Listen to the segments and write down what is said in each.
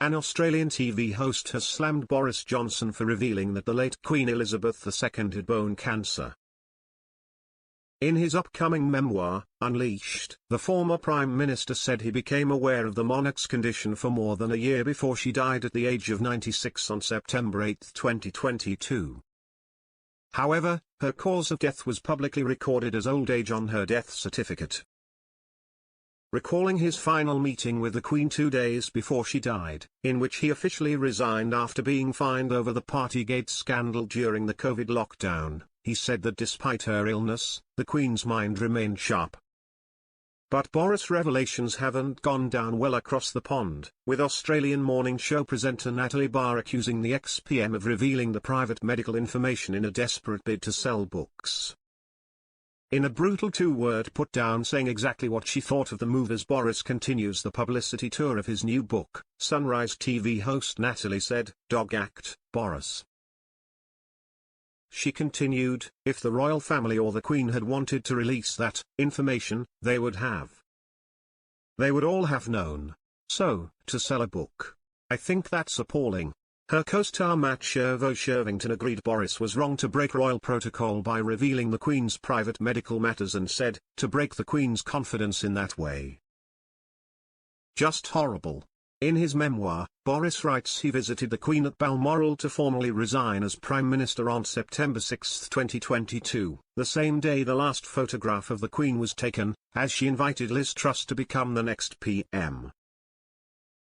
An Australian TV host has slammed Boris Johnson for revealing that the late Queen Elizabeth II had bone cancer. In his upcoming memoir, Unleashed, the former Prime Minister said he became aware of the monarch's condition for more than a year before she died at the age of 96 on September 8, 2022. However, her cause of death was publicly recorded as old age on her death certificate. Recalling his final meeting with the Queen 2 days before she died, in which he officially resigned after being fined over the Partygate scandal during the COVID lockdown, he said that despite her illness, the Queen's mind remained sharp. But Boris' revelations haven't gone down well across the pond, with Australian morning show presenter Natalie Barr accusing the ex-PM of revealing the private medical information in a desperate bid to sell books. In a brutal two-word put-down saying exactly what she thought of the move as Boris continues the publicity tour of his new book, Sunrise TV host Natalie said, "Dog act, Boris." She continued, "If the royal family or the Queen had wanted to release that information, they would have. They would all have known. So, to sell a book. I think that's appalling." Her co-star Matt Shervington agreed Boris was wrong to break royal protocol by revealing the Queen's private medical matters and said, to break the Queen's confidence in that way. Just horrible. In his memoir, Boris writes he visited the Queen at Balmoral to formally resign as Prime Minister on September 6, 2022, the same day the last photograph of the Queen was taken, as she invited Liz Truss to become the next PM.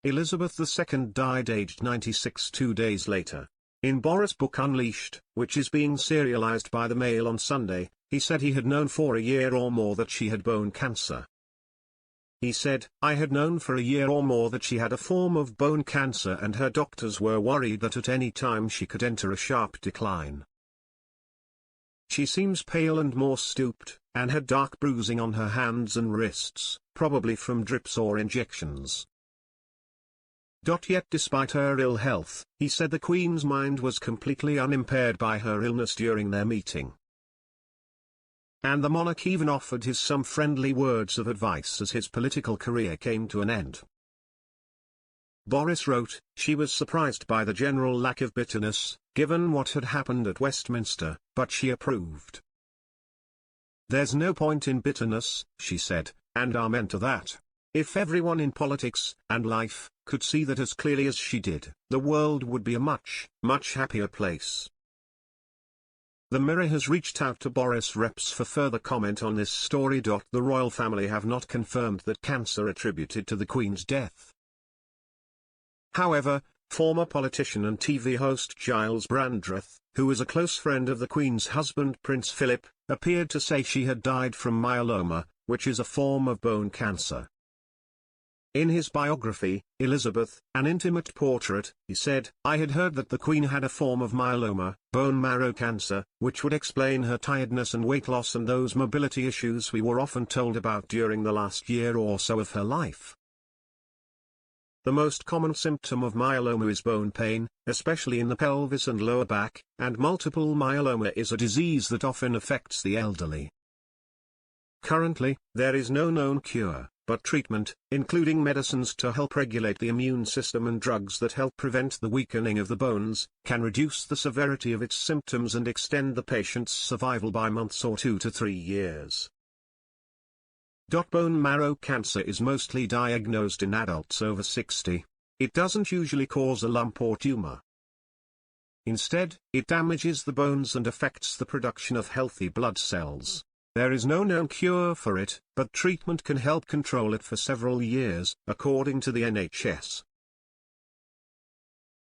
Elizabeth II died aged 96 2 days later. In Boris' book Unleashed, which is being serialized by the Mail on Sunday, he said he had known for a year or more that she had bone cancer. He said, "I had known for a year or more that she had a form of bone cancer and her doctors were worried that at any time she could enter a sharp decline. She seems pale and more stooped, and had dark bruising on her hands and wrists, probably from drips or injections." Yet despite her ill health, he said the Queen's mind was completely unimpaired by her illness during their meeting. And the monarch even offered his some friendly words of advice as his political career came to an end. Boris wrote, "She was surprised by the general lack of bitterness, given what had happened at Westminster, but she approved. There's no point in bitterness," she said, "and amen to that. If everyone in politics, and life, could see that as clearly as she did, the world would be a much, much happier place." The Mirror has reached out to Boris reps for further comment on this story. The royal family have not confirmed that cancer attributed to the Queen's death. However, former politician and TV host Giles Brandreth, who is a close friend of the Queen's husband Prince Philip, appeared to say she had died from myeloma, which is a form of bone cancer. In his biography, Elizabeth, An Intimate Portrait, he said, "I had heard that the Queen had a form of myeloma, bone marrow cancer, which would explain her tiredness and weight loss and those mobility issues we were often told about during the last year or so of her life." The most common symptom of myeloma is bone pain, especially in the pelvis and lower back, and multiple myeloma is a disease that often affects the elderly. Currently, there is no known cure, but treatment, including medicines to help regulate the immune system and drugs that help prevent the weakening of the bones, can reduce the severity of its symptoms and extend the patient's survival by months or 2 to 3 years. Bone marrow cancer is mostly diagnosed in adults over 60. It doesn't usually cause a lump or tumor. Instead, it damages the bones and affects the production of healthy blood cells. There is no known cure for it, but treatment can help control it for several years, according to the NHS.